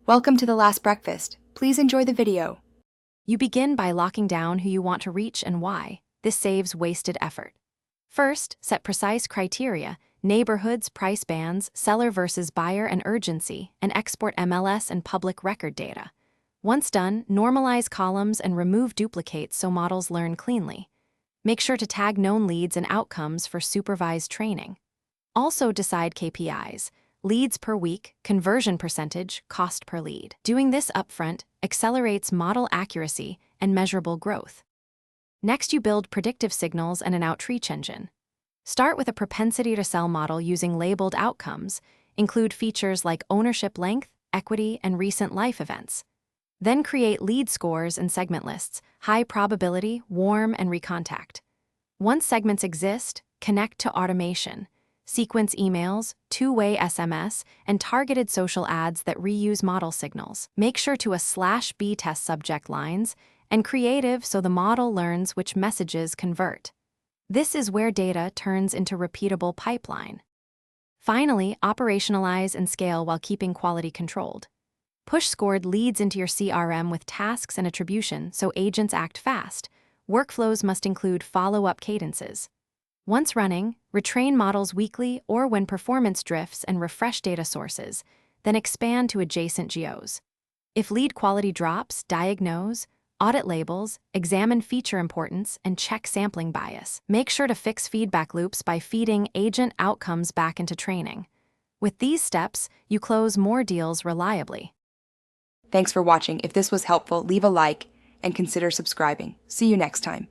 Welcome to The Last Breakfast. Please enjoy the video. You begin by locking down who you want to reach and why. This saves wasted effort. First, set precise criteria: neighborhoods, price bands, seller versus buyer, and urgency, and export MLS and public record data. Once done, normalize columns and remove duplicates so models learn cleanly. Make sure to tag known leads and outcomes for supervised training. Also decide KPIs: leads per week, conversion percentage, cost per lead. Doing this upfront accelerates model accuracy and measurable growth. Next, you build predictive signals and an outreach engine. Start with a propensity to sell model using labeled outcomes. Include features like ownership length, equity, and recent life events. Then create lead scores and segment lists: high probability, warm, and recontact. Once segments exist, connect to automation. Sequence emails, two-way SMS, and targeted social ads that reuse model signals. Make sure to /B test subject lines and creative so the model learns which messages convert. This is where data turns into repeatable pipeline. Finally, operationalize and scale while keeping quality controlled. Push scored leads into your CRM with tasks and attribution so agents act fast. Workflows must include follow-up cadences. Once running, retrain models weekly or when performance drifts and refresh data sources, then expand to adjacent geos. If lead quality drops, diagnose, audit labels, examine feature importance, and check sampling bias. Make sure to fix feedback loops by feeding agent outcomes back into training. With these steps, you close more deals reliably. Thanks for watching. If this was helpful, leave a like and consider subscribing. See you next time.